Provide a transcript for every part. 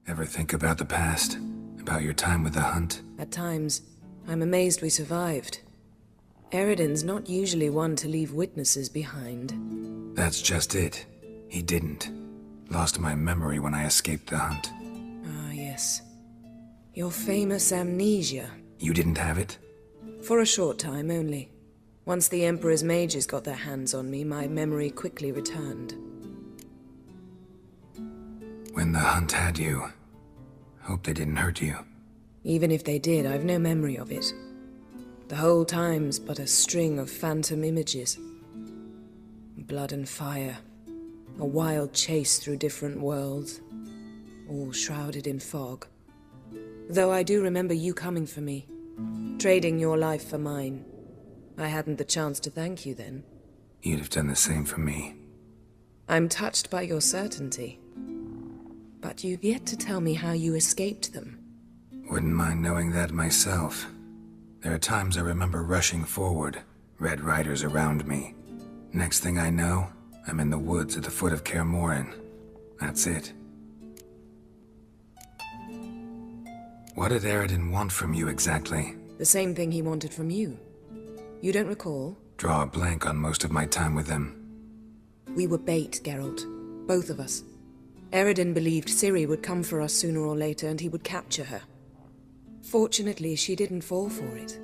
Ever think about the past? About your time with the Hunt? At times, I'm amazed we survived. Eridan's not usually one to leave witnesses behind. That's just it. He didn't. Lost my memory when I escaped the Hunt. Ah, yes. Your famous amnesia. You didn't have it? For a short time only. Once the Emperor's mages got their hands on me, my memory quickly returned. When the Hunt had you, hope they didn't hurt you. Even if they did, I've no memory of it. The whole time's but a string of phantom images. Blood and fire. A wild chase through different worlds. All shrouded in fog. Though I do remember you coming for me. Trading your life for mine. I hadn't the chance to thank you then. You'd have done the same for me. I'm touched by your certainty. But you've yet to tell me how you escaped them. Wouldn't mind knowing that myself. There are times I remember rushing forward, Red Riders around me. Next thing I know, I'm in the woods at the foot of Kaer Morhen. That's it. What did Eridan want from you exactly? The same thing he wanted from you. You don't recall? Draw a blank on most of my time with him. We were bait, Geralt. Both of us. Eridan believed Ciri would come for us sooner or later and he would capture her. Fortunately, she didn't fall for it.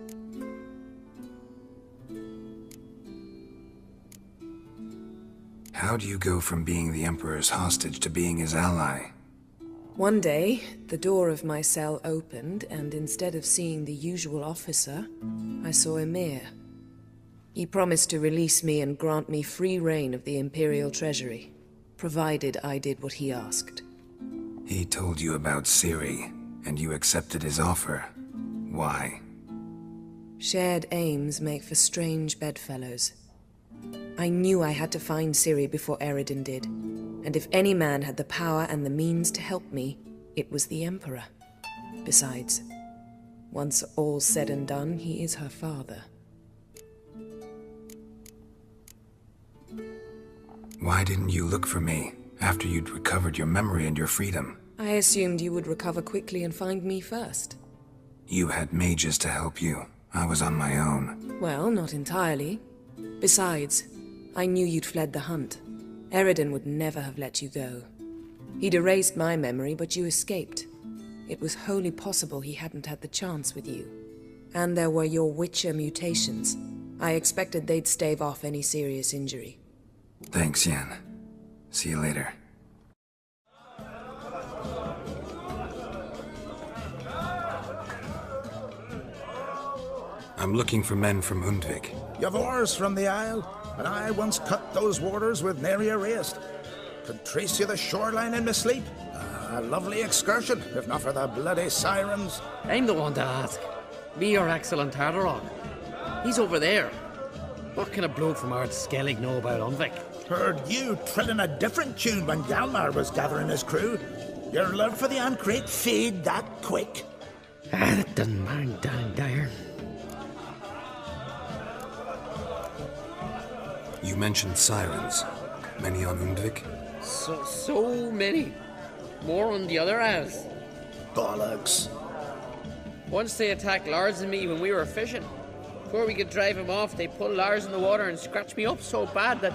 How do you go from being the Emperor's hostage to being his ally? One day, the door of my cell opened, and instead of seeing the usual officer, I saw Emhyr. He promised to release me and grant me free reign of the Imperial Treasury, provided I did what he asked. He told you about Ciri, and you accepted his offer. Why? Shared aims make for strange bedfellows. I knew I had to find Ciri before Eridan did, and if any man had the power and the means to help me, it was the Emperor. Besides, once all's said and done, he is her father. Why didn't you look for me, after you'd recovered your memory and your freedom? I assumed you would recover quickly and find me first. You had mages to help you. I was on my own. Well, not entirely. Besides, I knew you'd fled the Hunt. Eridan would never have let you go. He'd erased my memory, but you escaped. It was wholly possible he hadn't had the chance with you. And there were your Witcher mutations. I expected they'd stave off any serious injury. Thanks, Yen. See you later. I'm looking for men from Undvik. You've oars from the Isle, and I once cut those waters with nary a race. Could trace you the shoreline in my sleep. A lovely excursion, if not for the bloody sirens. I'm the one to ask. Be your excellent Tardarok. He's over there. What can a bloke from Ard Skellig know about Undvik? Heard you trilling a different tune when Hjalmar was gathering his crew. Your love for the Ancrate fade that quick. That doesn't mind down there. You mentioned sirens. Many on Undvik? So many. More on the other isles. Bollocks. Once they attacked Lars and me when we were fishing. Before we could drive him off, they pulled Lars in the water and scratched me up so bad that...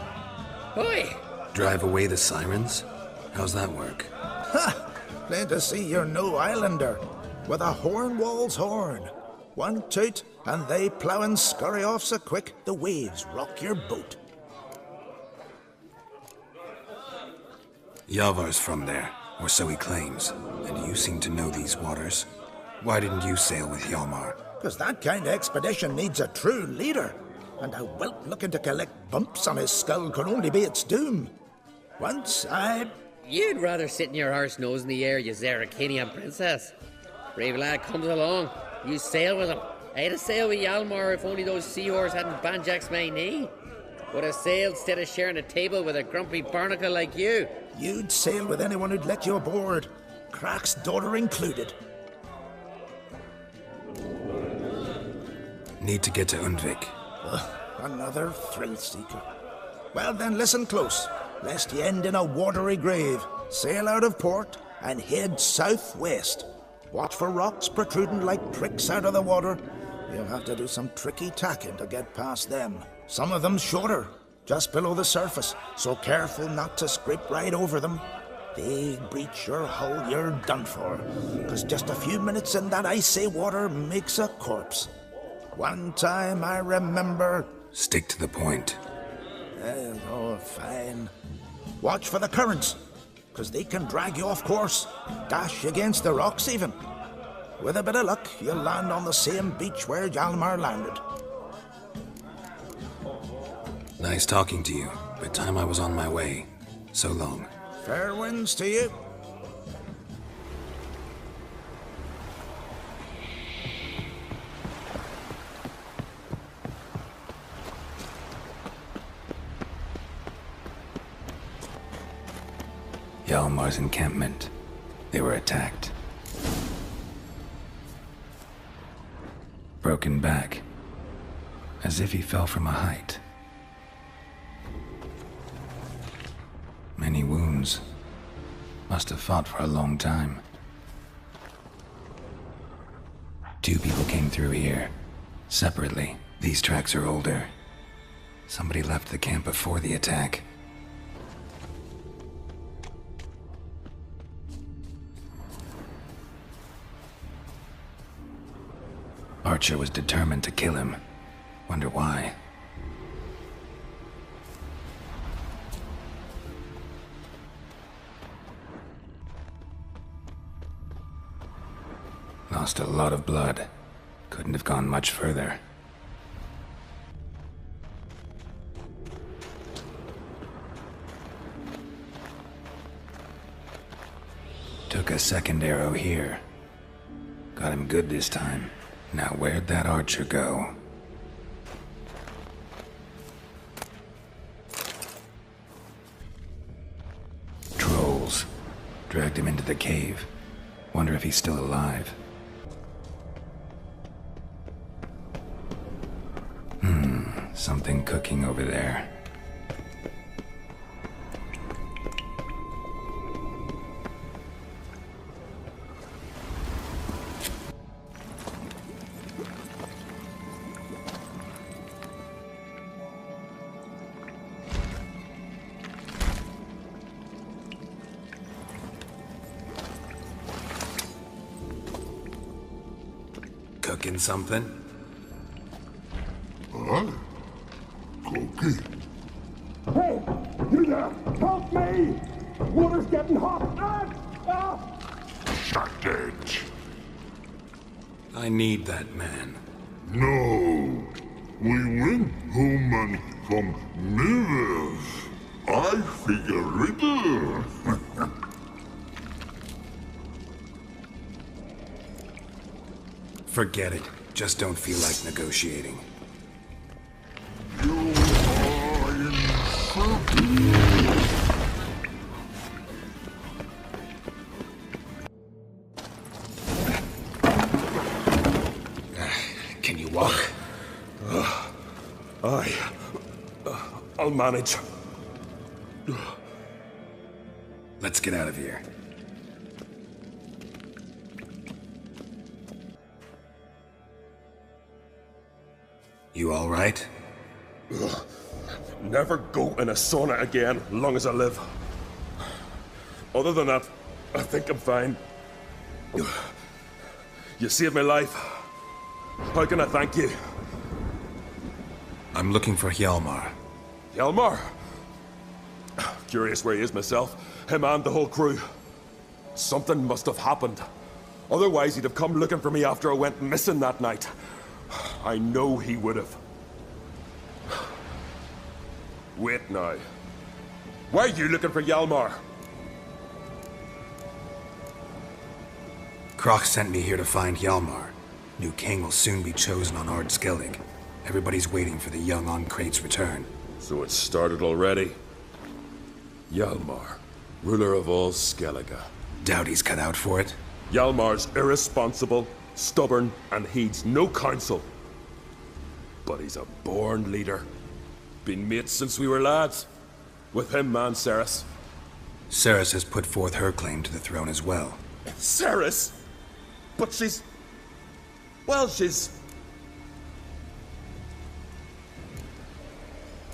Oi! Drive away the sirens? How's that work? Ha! Plain to see you're no islander. With a Hornwall's horn. One toot, and they plough and scurry off so quick the waves rock your boat. Yavar's from there, or so he claims. And you seem to know these waters. Why didn't you sail with Hjalmar? Because that kind of expedition needs a true leader. And a whelp looking to collect bumps on his skull could only be its doom. Once You'd rather sit in your arse nose in the air, you Zarakanian princess. Brave lad comes along, you sail with him. I'd have sailed with Hjalmar if only those seahorses hadn't banjaxed my knee. Would have sailed instead of sharing a table with a grumpy barnacle like you. You'd sail with anyone who'd let you aboard. Crach's daughter included. Need to get to Undvik. Another thrill-seeker. Well then, listen close, lest ye end in a watery grave. Sail out of port, and head southwest. Watch for rocks protruding like pricks out of the water. You'll have to do some tricky tacking to get past them. Some of them shorter, just below the surface, so careful not to scrape right over them. They breach your hull, you're done for, 'cause just a few minutes in that icy water makes a corpse. One time I remember... Stick to the point. Oh, fine. Watch for the currents, 'cause they can drag you off course, dash against the rocks even. With a bit of luck, you'll land on the same beach where Hjalmar landed. Nice talking to you, but time I was on my way. So long. Fair winds to you. Hjalmar's encampment. They were attacked. Broken back. As if he fell from a height. Many wounds. Must have fought for a long time. 2 people came through here. Separately. These tracks are older. Somebody left the camp before the attack. Archer was determined to kill him. Wonder why. Lost a lot of blood. Couldn't have gone much further. Took a second arrow here. Got him good this time. Now where'd that archer go? Trolls. Dragged him into the cave. Wonder if he's still alive. Something cooking over there. Cooking something? Cookie. Hey, you there! Help me! Water's getting hot! Shut. I need that man. No. We went home and from mirrors. I figure riddle. Forget it. Just don't feel like negotiating. You are insulting. Can you walk? I'll manage. Let's get out of here. You all right? Never go in a sauna again, long as I live. Other than that, I think I'm fine. You saved my life. How can I thank you? I'm looking for Hjalmar. Hjalmar? Curious where he is myself. Him and the whole crew. Something must have happened. Otherwise, he'd have come looking for me after I went missing that night. I know he would have. Wait now. Why are you looking for Hjalmar? Croc sent me here to find Hjalmar. New king will soon be chosen on Ard Skellig. Everybody's waiting for the young Ancrate's return. So it started already. Hjalmar, ruler of all Skellige. Doubt he's cut out for it. Hjalmar's irresponsible, stubborn, and heeds no counsel. But he's a born leader. Been mates since we were lads. With him and Cerys. Cerys has put forth her claim to the throne as well. Cerys? But she's... well, she's...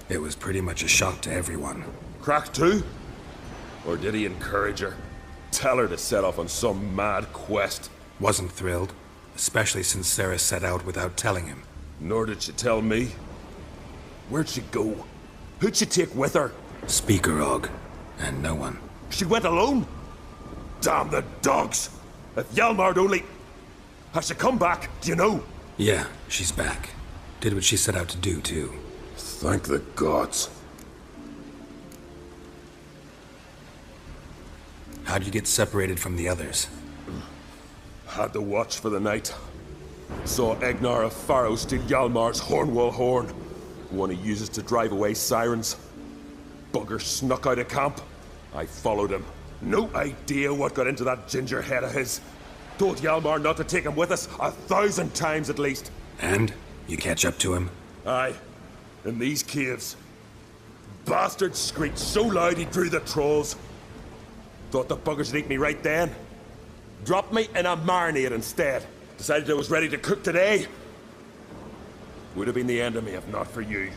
It was pretty much a shock to everyone. Cracked too? Or did he encourage her? Tell her to set off on some mad quest? Wasn't thrilled, especially since Cerys set out without telling him. Nor did she tell me. Where'd she go? Who'd she take with her? Speakerog, and no one. She went alone? Damn the dogs! If Hjalmar'd only... Has she come back? Do you know? Yeah, she's back. Did what she set out to do, too. Thank the gods. How'd you get separated from the others? Had the watch for the night. Saw Egnar of Pharaoh steal Hjalmar's Hornwall horn. One he uses to drive away sirens. Bugger snuck out of camp. I followed him. No idea what got into that ginger head of his. Told Hjalmar not to take him with us 1,000 times at least. And? You catch up to him? Aye. In these caves. Bastard screeched so loud he drew the trolls. Thought the buggers would eat me right then. Dropped me in a marinade instead. Decided I was ready to cook today. Would have been the end of me if not for you.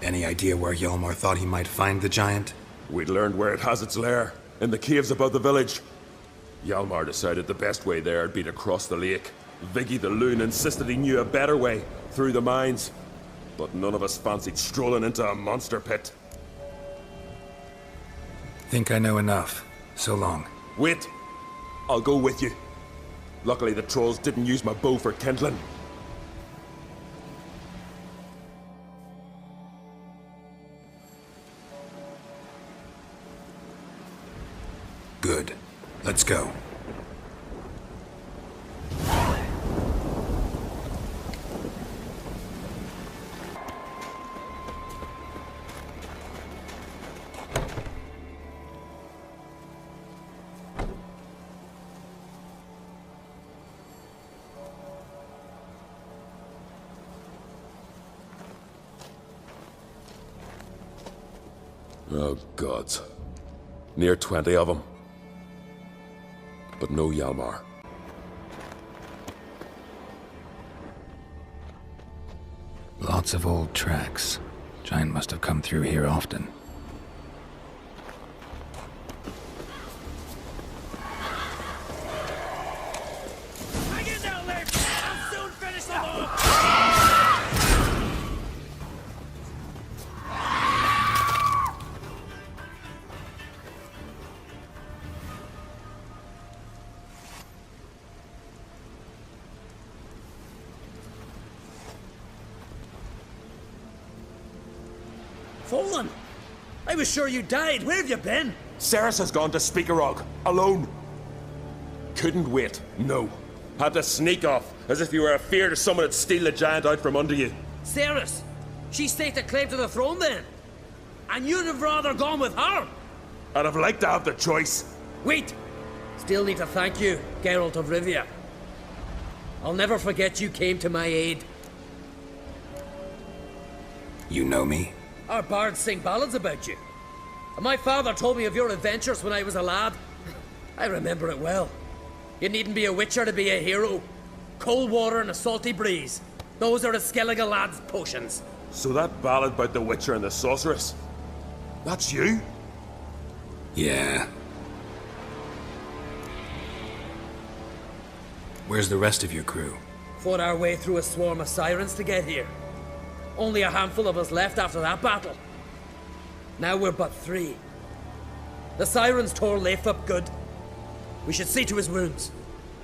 Any idea where Hjalmar thought he might find the giant? We'd learned where it has its lair. In the caves above the village. Hjalmar decided the best way there would be to cross the lake. Viggy the Loon insisted he knew a better way, through the mines. But none of us fancied strolling into a monster pit. Think I know enough. So long. Wait. I'll go with you. Luckily the trolls didn't use my bow for kindling. Good. Let's go. Oh, gods. Near 20 of them. But no Hjalmar. Lots of old tracks. Giant must have come through here often. Hang in there, Lurch! I'll soon finish them all! Fallen! I was sure you died. Where have you been? Cerys has gone to Speakerog, alone. Couldn't wait, no. Had to sneak off, as if you were afeard someone would steal the giant out from under you. Cerys! She staked a claim to the throne then? And you'd have rather gone with her? I'd have liked to have the choice. Wait! Still need to thank you, Geralt of Rivia. I'll never forget you came to my aid. You know me? Our bards sing ballads about you. And my father told me of your adventures when I was a lad. I remember it well. You needn't be a witcher to be a hero. Cold water and a salty breeze. Those are a Skellige lad's potions. So that ballad about the Witcher and the Sorceress, that's you? Yeah. Where's the rest of your crew? Fought our way through a swarm of sirens to get here. Only a handful of us left after that battle. Now we're but 3. The sirens tore Leif up good. We should see to his wounds.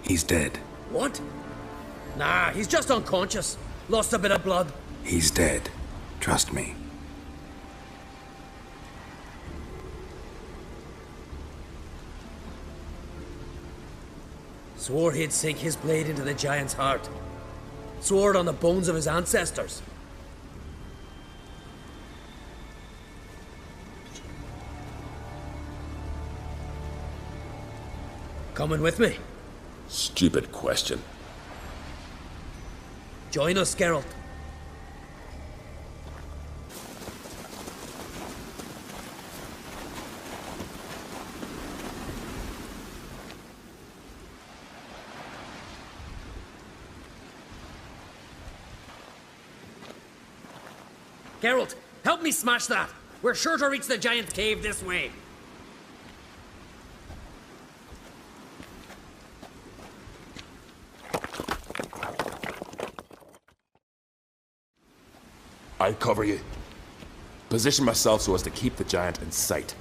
He's dead. What? Nah, he's just unconscious. Lost a bit of blood. He's dead. Trust me. Swore he'd sink his blade into the giant's heart. Swore it on the bones of his ancestors. Coming with me? Stupid question. Join us, Geralt. Geralt, help me smash that. We're sure to reach the giant's cave this way. I'll cover you. Position myself so as to keep the giant in sight.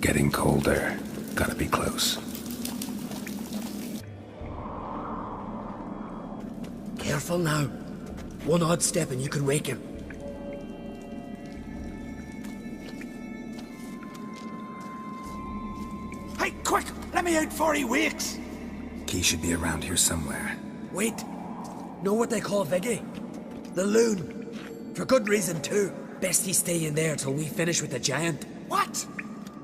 Getting colder. Gotta be close. Careful now. One odd step and you can wake him. Hey, quick! Let me out before he wakes! Key should be around here somewhere. Wait. Know what they call Viggy? The loon. For good reason, too. Best he stay in there till we finish with the giant. What?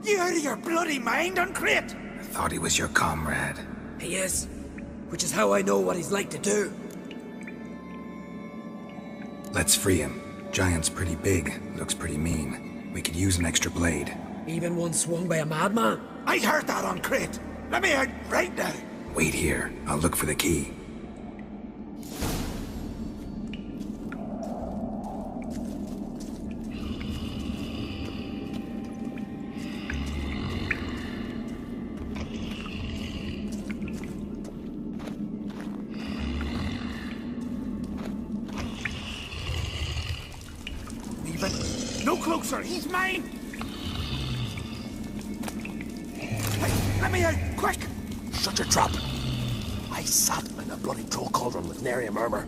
You out of your bloody mind, Uncrate? I thought he was your comrade. He is. Which is how I know what he's like to do. Let's free him. Giant's pretty big, looks pretty mean. We could use an extra blade. Even one swung by a madman. I heard that, Uncrate. Let me out right now. Wait here. I'll look for the key. No closer, he's mine! Hey, let me out, quick! Shut your trap. I sat in a bloody troll cauldron with nary a murmur.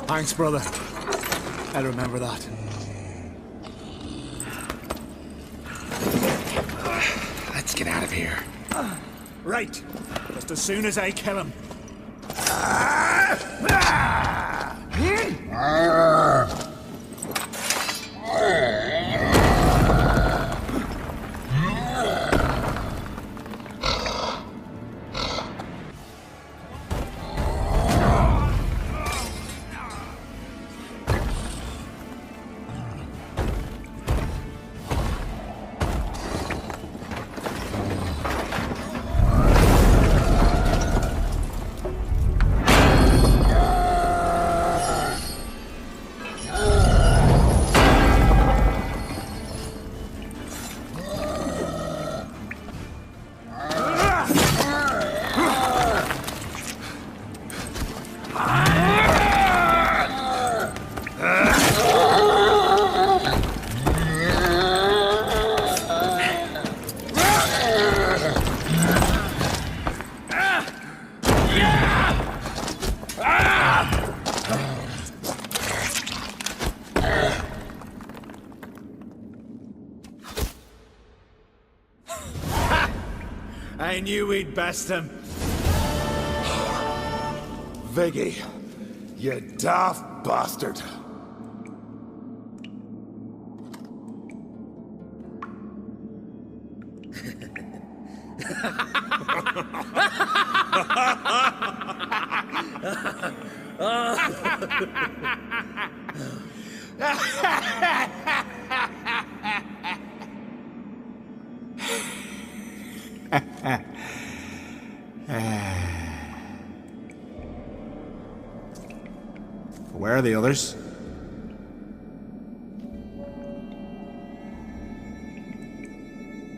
Thanks, brother. I'll remember that. Let's get out of here. Right. Just as soon as I kill him. I knew we'd best him. Viggy, you daft bastard. Where are the others?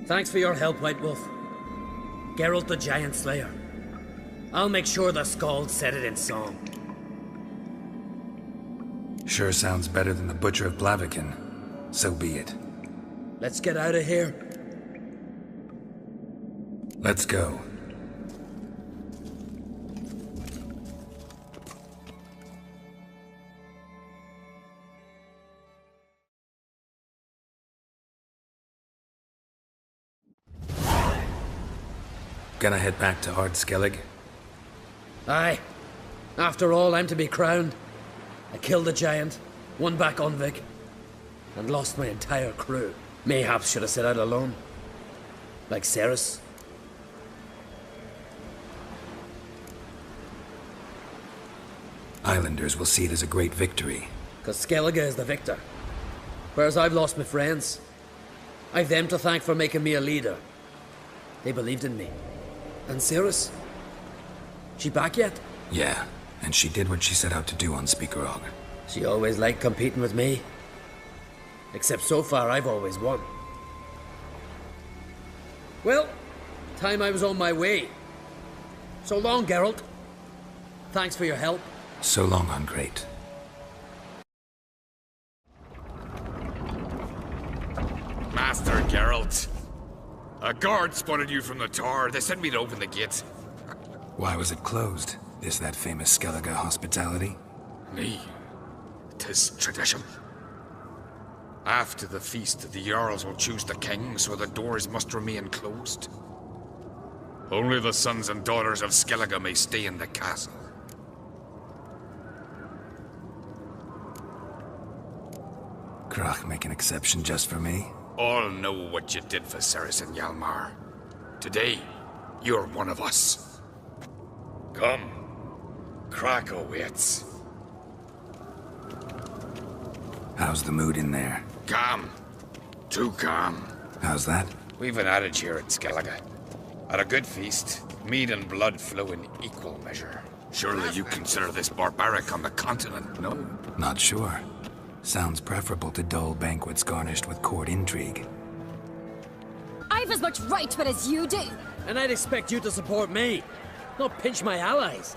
Thanks for your help, White Wolf. Geralt the Giant Slayer. I'll make sure the Skald said it in song. Sure sounds better than the Butcher of Blaviken. So be it. Let's get out of here. Let's go. Gonna head back to Ard Skellig? Aye. After all, I'm to be crowned. I killed the giant, won back Unvik, and lost my entire crew. Mayhaps should have set out alone. Like Cerys. Islanders will see it as a great victory. Because Skellige is the victor. Whereas I've lost my friends. I've them to thank for making me a leader. They believed in me. And Cirrus? She back yet? Yeah, and she did what she set out to do on Speakerog. She always liked competing with me. Except so far I've always won. Well, time I was on my way. So long, Geralt. Thanks for your help. So long, Ungreat. Master Geralt. A guard spotted you from the tower. They sent me to open the gate. Why was it closed? Is that famous Skellige hospitality? Me? 'Tis tradition. After the feast, the Jarls will choose the king, so the doors must remain closed. Only the sons and daughters of Skellige may stay in the castle. Crach make an exception just for me? All know what you did for Cerys and Hjalmar. Today, you're one of us. Come. Crach awaits. How's the mood in there? Calm. Too calm. How's that? We've an adage here at Skellige. At a good feast, mead and blood flow in equal measure. Surely you consider this barbaric on the continent, no? Not sure. Sounds preferable to dull banquets garnished with court intrigue. I've as much right to it as you do. And I'd expect you to support me, not pinch my allies.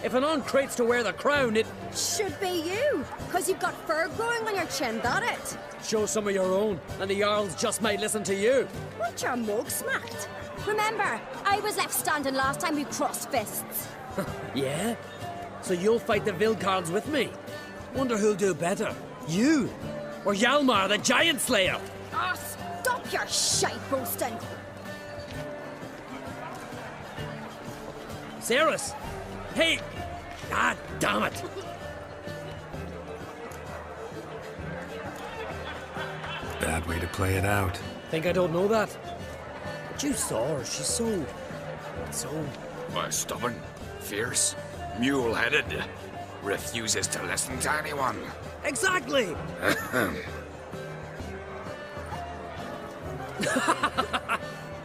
If an Ungreat's to wear the crown, it Should be you, because you've got fur growing on your chin, that it? shows some of your own, and the Jarls just might listen to you. Want your mug smacked? Remember, I was left standing last time we crossed fists. Yeah? So you'll fight the Vilcards with me? Wonder who'll do better, you or Hjalmar the Giant Slayer? Ah, stop your shite boasting. Cerys! Hey! Ah, damn it! Bad way to play it out. Think I don't know that? But you saw her, she's so... Why, stubborn, fierce, mule-headed. Refuses to listen to anyone. Exactly!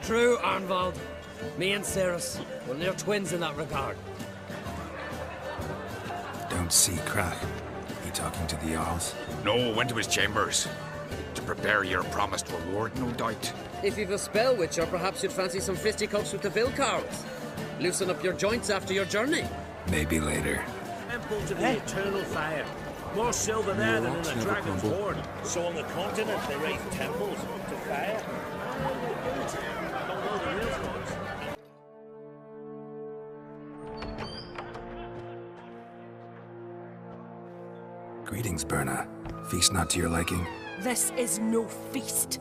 True, Arnvald. Me and Cerys, well, they're twins in that regard. Don't see Crach. He talking to the Jarls? No, went to his chambers. To prepare your promised reward, no doubt. If you've a spell witcher, perhaps you'd fancy some fisticuffs with the Vilcards. Loosen up your joints after your journey. Maybe later. Temple to the eternal fire. More silver there than in the Dragon's Hoard. So on the continent they raise temples to fire. Greetings, Birna. Feast not to your liking? This is no feast.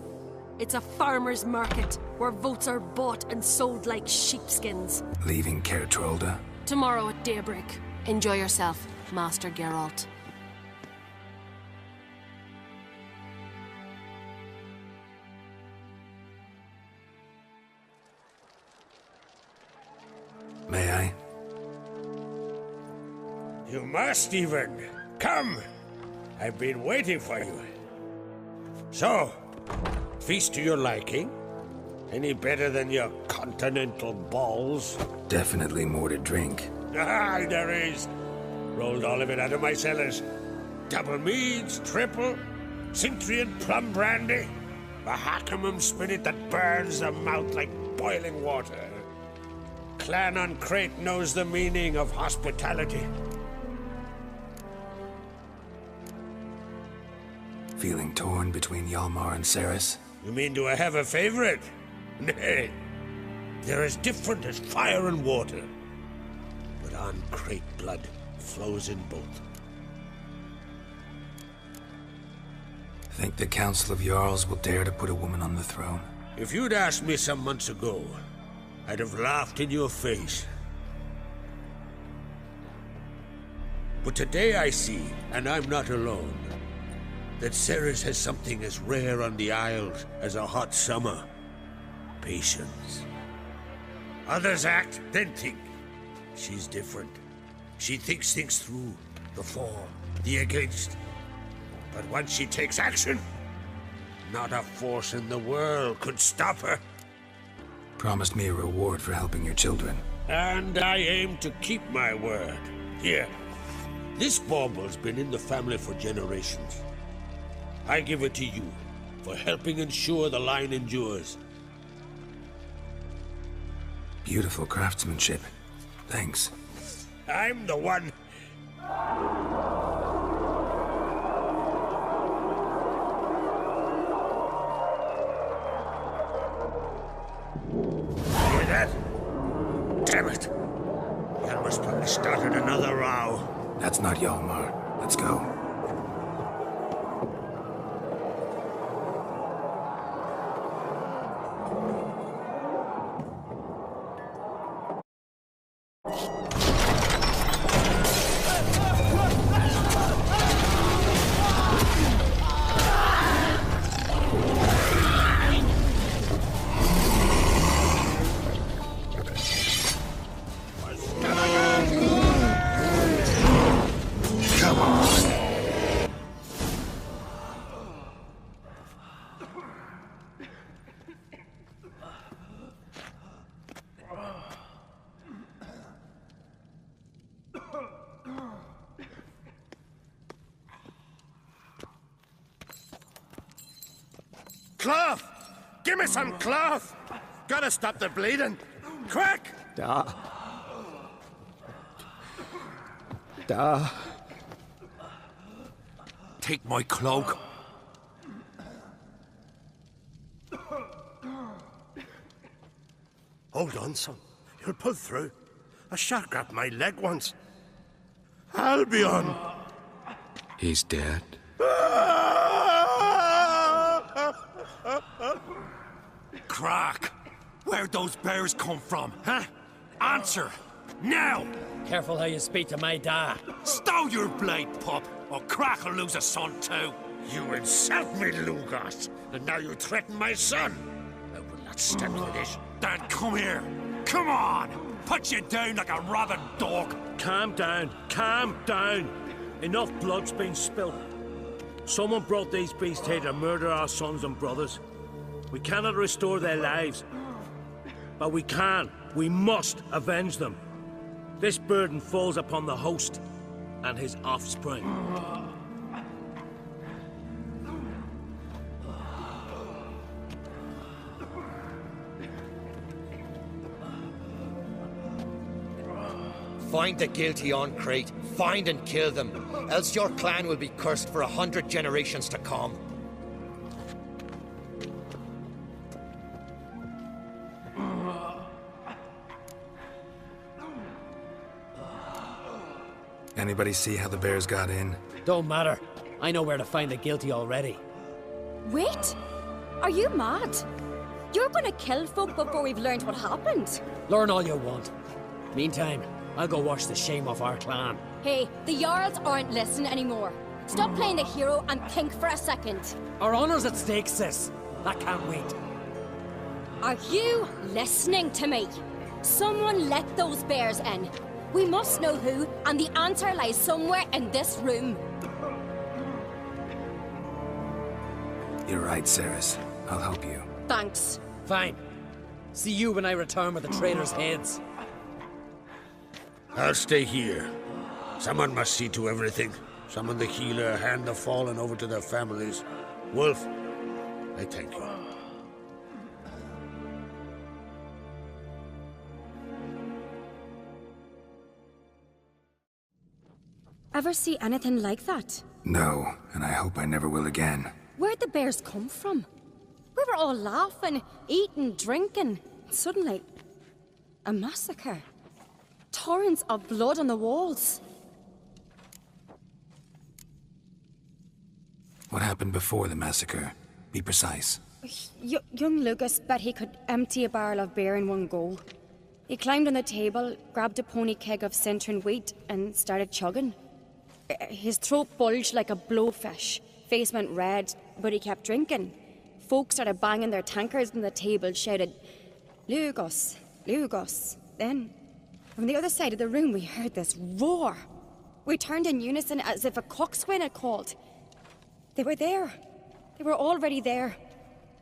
It's a farmer's market where votes are bought and sold like sheepskins. Leaving Caer Trolda? Tomorrow at daybreak. Enjoy yourself, Master Geralt. May I? You must even. Come! I've been waiting for you. So, feast to your liking? Any better than your continental balls? Definitely more to drink. Ah, there is. Rolled all of it out of my cellars. Double meads, triple, Cintrian plum brandy, a Hackamum spirit that burns the mouth like boiling water. Clan Ungreat knows the meaning of hospitality. Feeling torn between Hjalmar and Cerys? You mean do I have a favorite? Nay. They're as different as fire and water. But Ungreat blood flows in both. Think the Council of Jarls will dare to put a woman on the throne? If you'd asked me some months ago, I'd have laughed in your face. But today I see, and I'm not alone, that Cerys has something as rare on the Isles as a hot summer. Patience. Others act, then think. She's different. She thinks things through, the for, the against. But once she takes action, not a force in the world could stop her. Promised me a reward for helping your children. And I aim to keep my word. Here, this bauble's been in the family for generations. I give it to you for helping ensure the line endures. Beautiful craftsmanship. Thanks. I'm the one. Hear that? Damn it. Yalmar's probably started another row. That's not Hjalmar. Let's go. Cloth! Give me some cloth! Gotta stop the bleeding! Quick! Da. Take my cloak. Hold on, son. You'll pull through. A shark grabbed my leg once. Albion! He's dead. Crack! Where'd those bears come from, huh? Answer! Now! Careful how you speak to my dad. Stow your blade, pup, or Crack will lose a son too. You insult me, Lugos, and now you threaten my son. I will not stand for this. Dan, come here. Come on! Put you down like a rabid dog. Calm down. Calm down. Enough blood's been spilt. Someone brought these beasts here to murder our sons and brothers. We cannot restore their lives. But we can. We must avenge them. This burden falls upon the host and his offspring. Find the guilty on Crete. Find and kill them. Else your clan will be cursed for 100 generations to come. Anybody see how the bears got in? Don't matter. I know where to find the guilty already. Wait! Are you mad? You're gonna kill folk before we've learned what happened. Learn all you want. Meantime, I'll go wash the shame off our clan. Hey, the Jarls aren't listening anymore. Stop playing the hero and think for a second. Our honor's at stake, sis. That can't wait. Are you listening to me? Someone let those bears in. We must know who, and the answer lies somewhere in this room. You're right, Cerys. I'll help you. Thanks. Fine. See you when I return with the traitors' heads. I'll stay here. Someone must see to everything. Summon the healer, hand the fallen over to their families. Wolf, I thank you. Ever see anything like that? No, and I hope I never will again. Where'd the bears come from? We were all laughing, eating, drinking. Suddenly, a massacre. Torrents of blood on the walls. What happened before the massacre? Be precise. Young Lucas bet he could empty a barrel of beer in one go. He climbed on the table, grabbed a pony keg of Cintron wheat, and started chugging. His throat bulged like a blowfish. Face went red, but he kept drinking. Folk started banging their tankards on the table, shouted, "Lugos, Lugos." Then, from the other side of the room, we heard this roar. We turned in unison as if a coxswain had called. They were there. They were already there.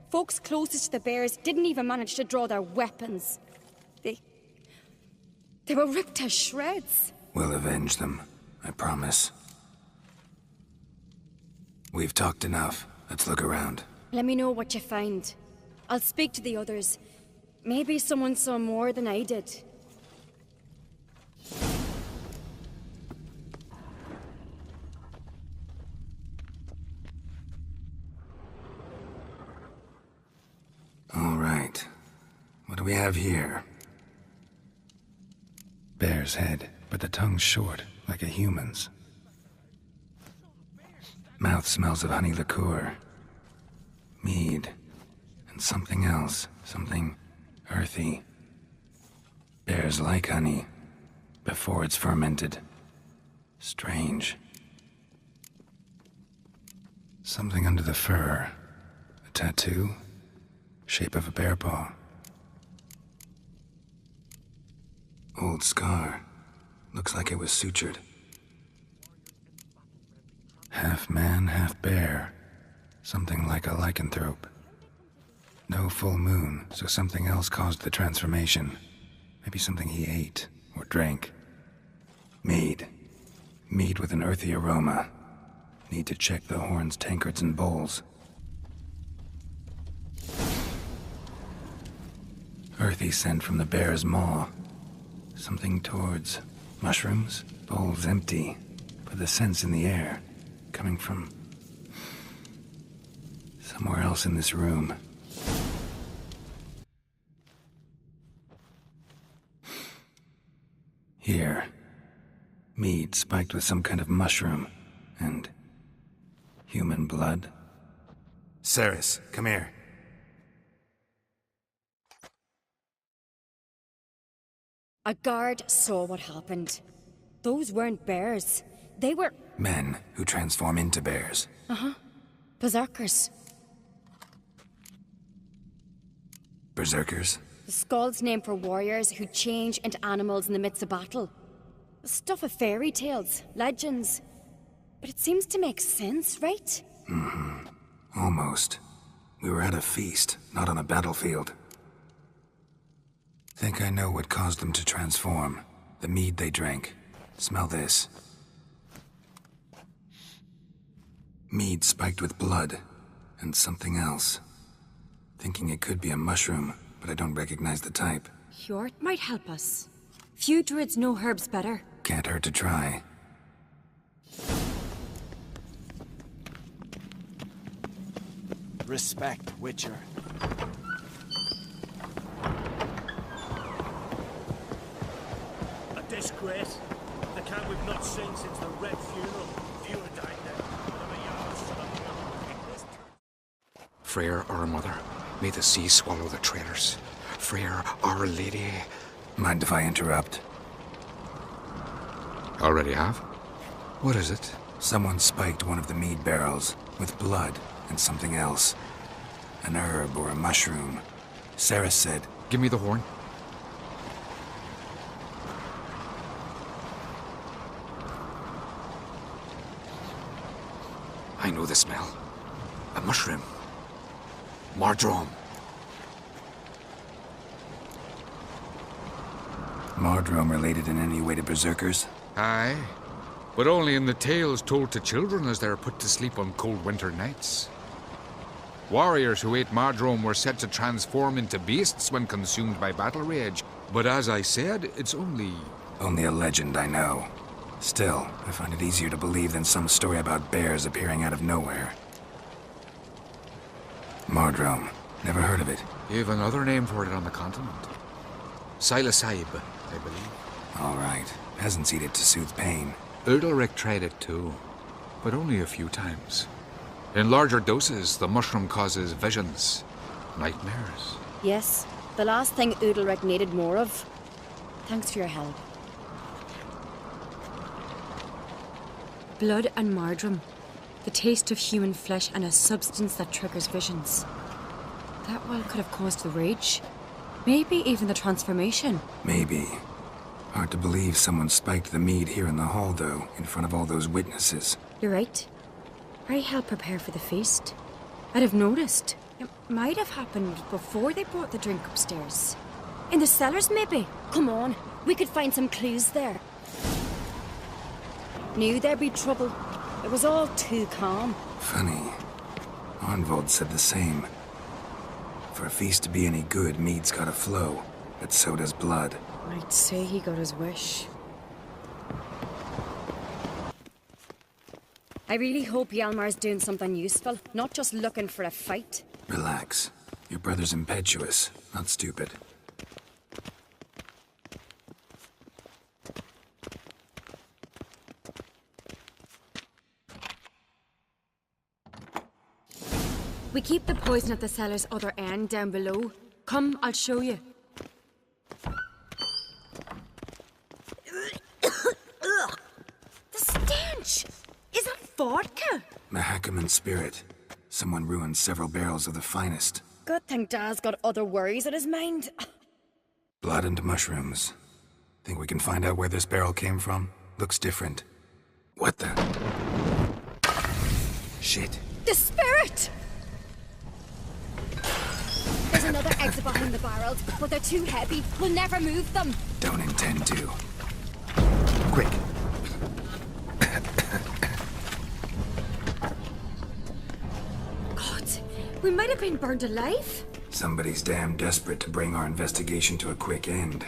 Folks closest to the bears didn't even manage to draw their weapons. They were ripped to shreds. We'll avenge them, I promise. We've talked enough. Let's look around. Let me know what you find. I'll speak to the others. Maybe someone saw more than I did. All right. What do we have here? Bear's head, but the tongue's short, like a human's. Mouth smells of honey liqueur. Mead. And something else. Something earthy. Bears like honey. Before it's fermented. Strange. Something under the fur. A tattoo? Shape of a bear paw. Old scar. Looks like it was sutured. Half man, half bear. Something like a lycanthrope. No full moon, so something else caused the transformation. Maybe something he ate or drank. Mead. Mead with an earthy aroma. Need to check the horns, tankards, and bowls. Earthy scent from the bear's maw. Something towards mushrooms. Bowls empty, but the scent's in the air. Coming from somewhere else in this room. Here. Mead spiked with some kind of mushroom. And human blood. Ceres, come here. A guard saw what happened. Those weren't bears. They were... Men who transform into bears. Uh-huh. Berserkers. Berserkers? The Skald's name for warriors who change into animals in the midst of battle. The stuff of fairy tales, legends. But it seems to make sense, right? Mm-hmm. Almost. We were at a feast, not on a battlefield. Think I know what caused them to transform. The mead they drank. Smell this. Mead spiked with blood. And something else. Thinking it could be a mushroom, but I don't recognize the type. Hjort might help us. Few druids know herbs better. Can't hurt to try. Respect, Witcher. A disgrace. The camp we've not seen since the Red Funeral. Viewer died there. Freyr, our mother, may the sea swallow the traitors. Freyr, our lady. Mind if I interrupt? Already have? What is it? Someone spiked one of the mead barrels with blood and something else. An herb or a mushroom. Ceres said... Give me the horn. I know the smell. A mushroom. Mardrome. Mardrome related in any way to berserkers? Aye. But only in the tales told to children as they're put to sleep on cold winter nights. Warriors who ate Mardrome were said to transform into beasts when consumed by battle rage. But as I said, it's only... Only a legend, I know. Still, I find it easier to believe than some story about bears appearing out of nowhere. Mardrome. Never heard of it. You have another name for it on the continent. Silasaib, I believe. All right. Peasants eat it to soothe pain. Udalric tried it too, but only a few times. In larger doses, the mushroom causes visions, nightmares. Yes, the last thing Udalric needed more of. Thanks for your help. Blood and Mardrome. The taste of human flesh and a substance that triggers visions. That well could have caused the rage. Maybe even the transformation. Maybe. Hard to believe someone spiked the mead here in the hall, though, in front of all those witnesses. You're right. I helped prepare for the feast. I'd have noticed. It might have happened before they brought the drink upstairs. In the cellars, maybe? Come on, we could find some clues there. Knew there'd be trouble. It was all too calm. Funny. Arnvald said the same. For a feast to be any good, mead's gotta flow, but so does blood. I'd say he got his wish. I really hope Hjalmar's doing something useful, not just looking for a fight. Relax. Your brother's impetuous, not stupid. We keep the poison at the cellar's other end, down below. Come, I'll show you. The stench! Is that vodka? Mahakaman spirit. Someone ruined several barrels of the finest. Good thing Dad's got other worries in his mind. Blood and mushrooms. Think we can find out where this barrel came from? Looks different. What the? Shit. The spirit! There's another exit behind the barrels, but they're too heavy. We'll never move them. Don't intend to. Quick. God, we might have been burned alive. Somebody's damn desperate to bring our investigation to a quick end.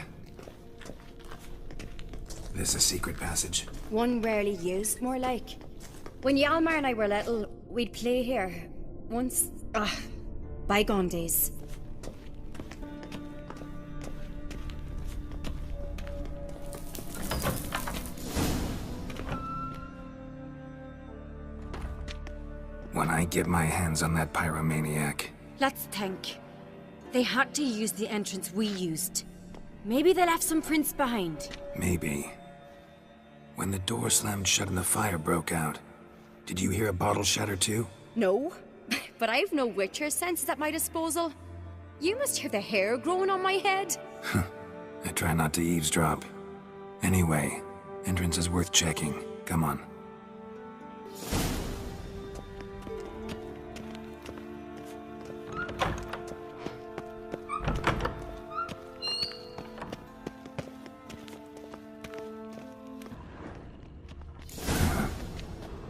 This a secret passage? One rarely used, more like. When Hjalmar and I were little, we'd play here. Once... bygone days. When I get my hands on that pyromaniac... Let's think. They had to use the entrance we used. Maybe they left some prints behind. Maybe. When the door slammed shut and the fire broke out, did you hear a bottle shatter too? No, but I've no Witcher senses at my disposal. You must hear the hair growing on my head. I try not to eavesdrop. Anyway, entrance is worth checking. Come on.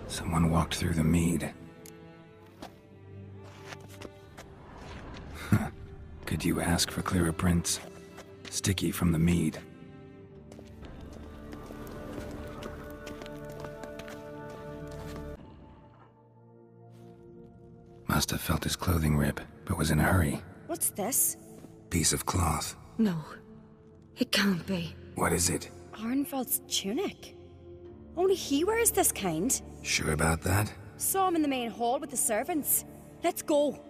Someone walked through the mead. Could you ask for clearer prints? Sticky from the mead. Must have felt his clothing rip, but was in a hurry. What's this? Piece of cloth. No, it can't be. What is it? Arnvald's tunic. Only he wears this kind. Sure about that? Saw him in the main hall with the servants. Let's go.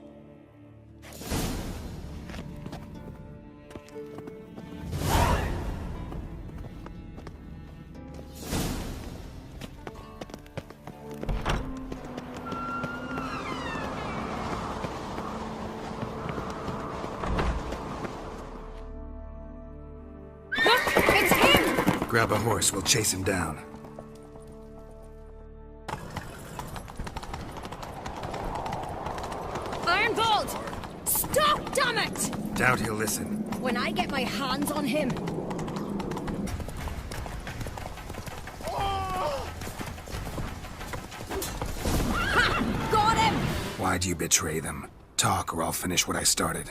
It's him! Grab a horse, we'll chase him down. Arnvald! Stop, damn it! Doubt he'll listen. When I get my hands on him. Ha! Got him! Why'd you betray them? Talk or I'll finish what I started.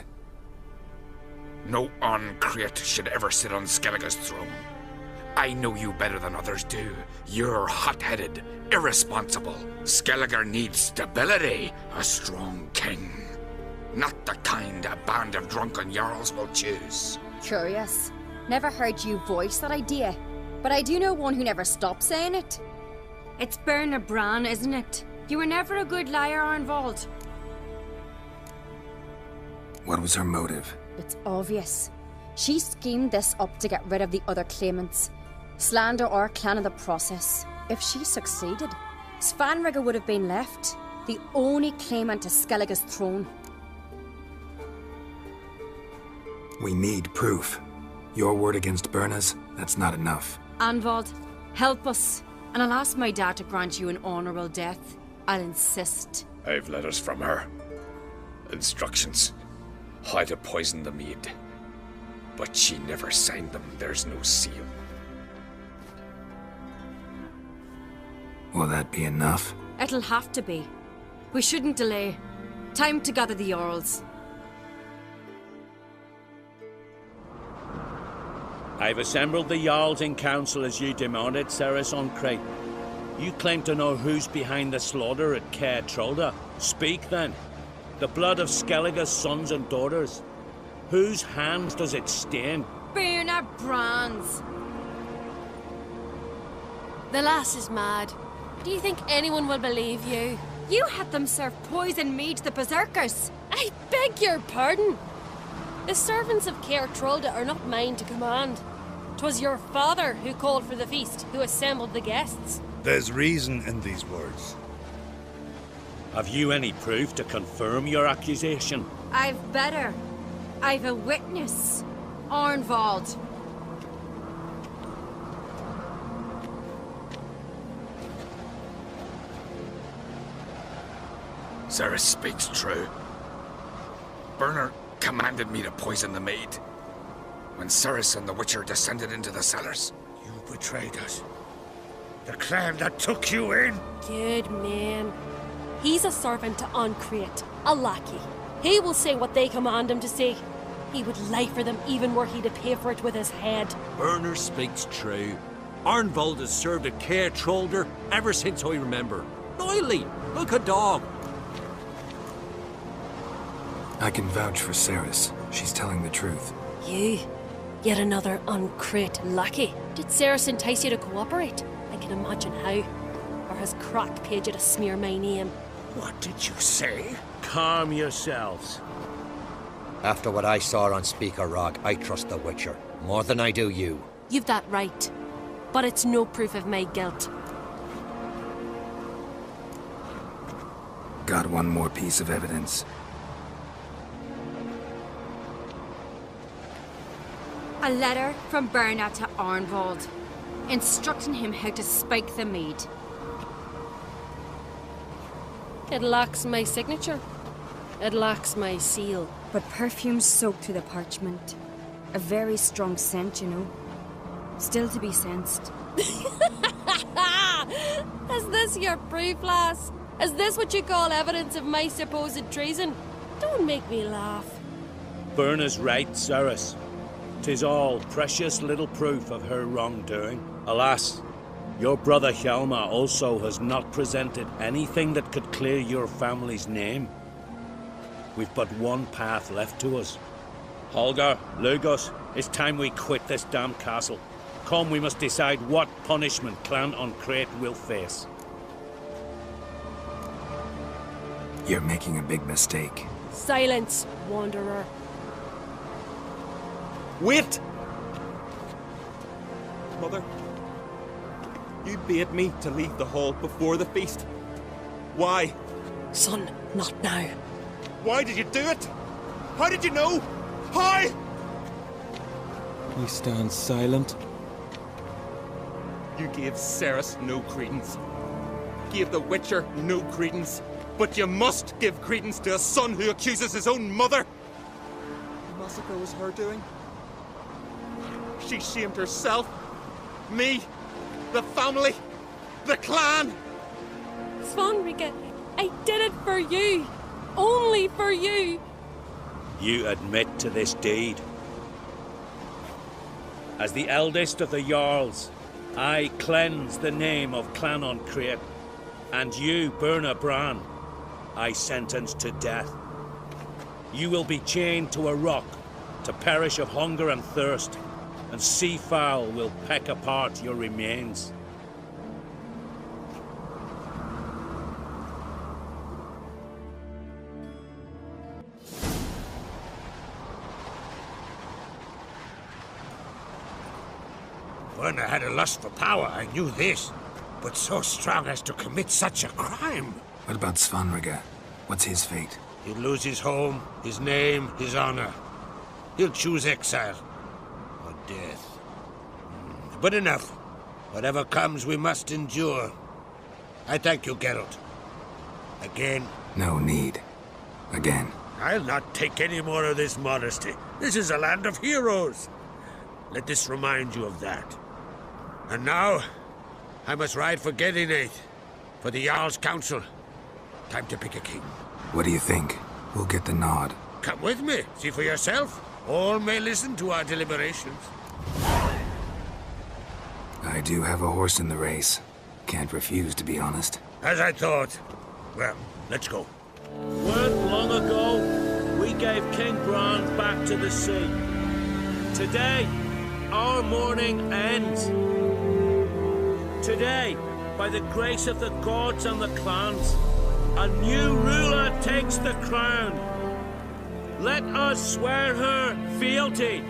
No Ancrete should ever sit on Skellige's throne. I know you better than others do. You're hot-headed, irresponsible. Skellige needs stability, a strong king. Not the kind a band of drunken jarls will choose. Curious. Never heard you voice that idea. But I do know one who never stops saying it. It's Berna Bran, isn't it? You were never a good liar, Arnvald. What was her motive? It's obvious. She schemed this up to get rid of the other claimants. Slander our clan in the process. If she succeeded, Svanrige would have been left, the only claimant to Skellige's throne. We need proof. Your word against Birna's? That's not enough. Arnvald, help us, and I'll ask my dad to grant you an honourable death. I'll insist. I've letters from her. Instructions. How to poison the mead. But she never signed them. There's no seal. Will that be enough? It'll have to be. We shouldn't delay. Time to gather the Jarls. I've assembled the Jarls in council as you demanded, Cerys on Crete. You claim to know who's behind the slaughter at Caer Trolda. Speak then. The blood of Skellige's sons and daughters. Whose hands does it stain? Birna Brann's. The lass is mad. Do you think anyone will believe you? You had them serve poison mead to the berserkers. I beg your pardon. The servants of Caer Trolda are not mine to command. 'Twas your father who called for the feast, who assembled the guests. There's reason in these words. Have you any proof to confirm your accusation? I've better. I've a witness. Arnvald. Cerys speaks true. Birna commanded me to poison the maid. When Cerys and the Witcher descended into the cellars. You betrayed us. The clan that took you in. Good man. He's a servant to Ancrete, a lackey. He will say what they command him to say. He would lie for them even were he to pay for it with his head. Birna speaks true. Arnvald has served at Caer Trolda ever since I remember. Loyally, like a dog. I can vouch for Cerys. She's telling the truth. You? Yet another Ancrete lackey? Did Cerys entice you to cooperate? I can imagine how. Or has Crack paid you to smear my name? What did you say? Calm yourselves. After what I saw on Speaker Rock, I trust the Witcher. More than I do you. You've that right. But it's no proof of my guilt. Got one more piece of evidence. A letter from Birna to Arnvald, instructing him how to spike the mead. It lacks my signature. It lacks my seal. But perfume soaked through the parchment. A very strong scent, you know. Still to be sensed. Is this your proof, lass? Is this what you call evidence of my supposed treason? Don't make me laugh. Birna's right, Cerys. 'Tis all precious little proof of her wrongdoing. Alas, your brother Hjalmar also has not presented anything that could clear your family's name. We've but one path left to us. Holger, Lugos, it's time we quit this damn castle. Come, we must decide what punishment Clan Ancrete will face. You're making a big mistake. Silence, wanderer. Wait! Mother, you bade me to leave the hall before the feast. Why? Son, not now. Why did you do it? How did you know? How? We stand silent. You gave Cerys no credence. Gave the Witcher no credence. But you must give credence to a son who accuses his own mother. The massacre was her doing. She shamed herself, me, the family, the clan. Svanrige, I did it for you. Only for you. You admit to this deed. As the eldest of the Jarls, I cleanse the name of Clan Ancrete, and you, Birna Brann, I sentence to death. You will be chained to a rock to perish of hunger and thirst, and seafowl will peck apart your remains. Birna had a lust for power, I knew this. But so strong as to commit such a crime. What about Svanrige? What's his fate? He'll lose his home, his name, his honor. He'll choose exile. Or death. But enough. Whatever comes, we must endure. I thank you, Geralt. Again. No need. Again. I'll not take any more of this modesty. This is a land of heroes. Let this remind you of that. And now, I must ride for Gedinath, for the Jarl's Council. Time to pick a king. What do you think? Who'll get the nod? Come with me. See for yourself. All may listen to our deliberations. I do have a horse in the race. Can't refuse, to be honest. As I thought. Well, let's go. Weren't long ago, we gave King Brand back to the sea. Today, our mourning ends. Today, by the grace of the gods and the clans, a new ruler takes the crown. Let us swear her fealty.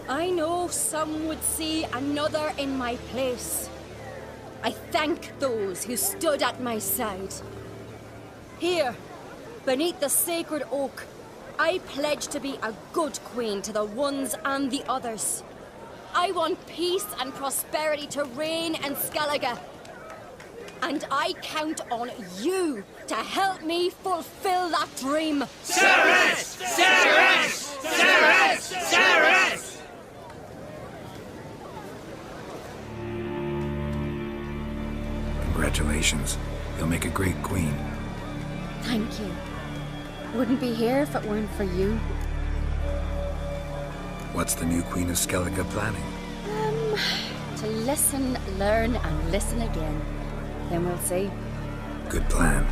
I know some would see another in my place. I thank those who stood at my side. Here, beneath the sacred oak, I pledge to be a good queen to the ones and the others. I want peace and prosperity to reign in Skellige. And I count on you to help me fulfill that dream. Cerys! Cerys! Cerys! Cerys! Congratulations. You'll make a great queen. Thank you. Wouldn't be here if it weren't for you. What's the new Queen of Skellige planning? To listen, learn, and listen again. Then we'll see. Good plan.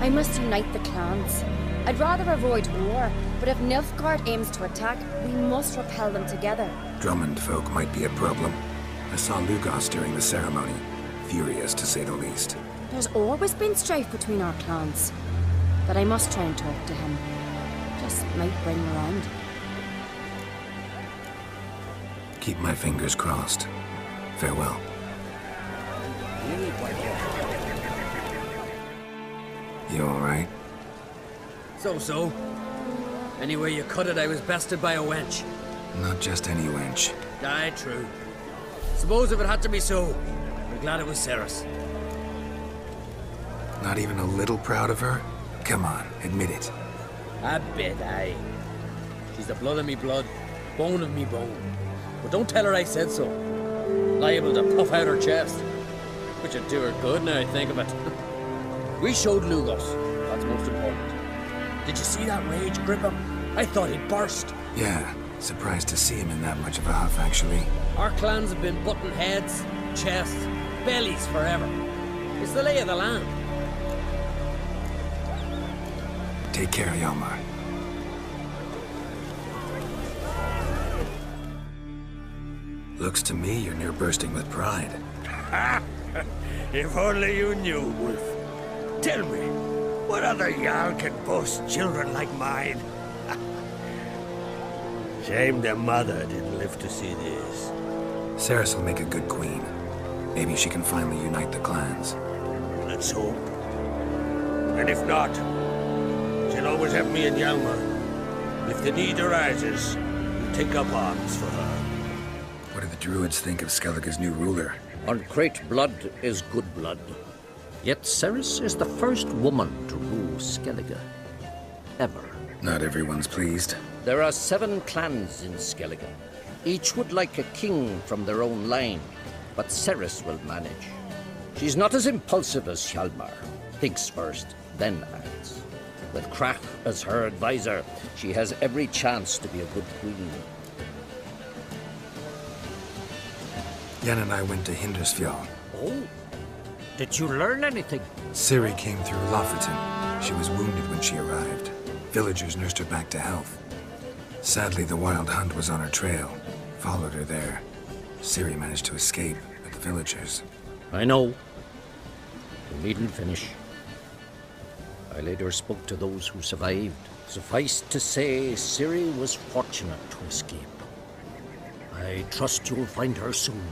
I must unite the clans. I'd rather avoid war, but if Nilfgaard aims to attack, we must repel them together. Drummond folk might be a problem. I saw Lugos during the ceremony. Furious, to say the least. There's always been strife between our clans. But I must try and talk to him. Just might bring him around. Keep my fingers crossed. Farewell. You alright? So. Any way you cut it, I was bested by a wench. Not just any wench. Aye, true. Suppose if it had to be so, I'm glad it was Cerys. Not even a little proud of her? Come on, admit it. A bit, aye. She's the blood of me blood, bone of me bone. But don't tell her I said so. Liable to puff out her chest. Which would do her good now I think of it. We showed Lugos. That's most important. Did you see that rage grip him? I thought he'd burst. Yeah, surprised to see him in that much of a huff, actually. Our clans have been butting heads, chests, bellies forever. It's the lay of the land. Take care, Hjalmar. Looks to me you're near bursting with pride. If only you knew, Wolf. Tell me, what other Jarl can boast children like mine? Shame their mother didn't live to see this. Cerys will make a good queen. Maybe she can finally unite the clans. Let's hope. And if not, she'll always have me and Hjalmar. If the need arises, we'll take up arms for her. What do the druids think of Skellige's new ruler? Uncrate blood is good blood. Yet Cerys is the first woman to rule Skellige. Ever. Not everyone's pleased. There are 7 clans in Skellige. Each would like a king from their own line, but Cerys will manage. She's not as impulsive as Hjalmar. Thinks first, then acts. With Crach as her advisor, she has every chance to be a good queen. Yen and I went to Hindersfjall. Oh? Did you learn anything? Ciri came through Lofoten. She was wounded when she arrived. Villagers nursed her back to health. Sadly, the Wild Hunt was on her trail. Followed her there. Ciri managed to escape, but the villagers... I know. You needn't finish. I later spoke to those who survived. Suffice to say, Ciri was fortunate to escape. I trust you'll find her soon.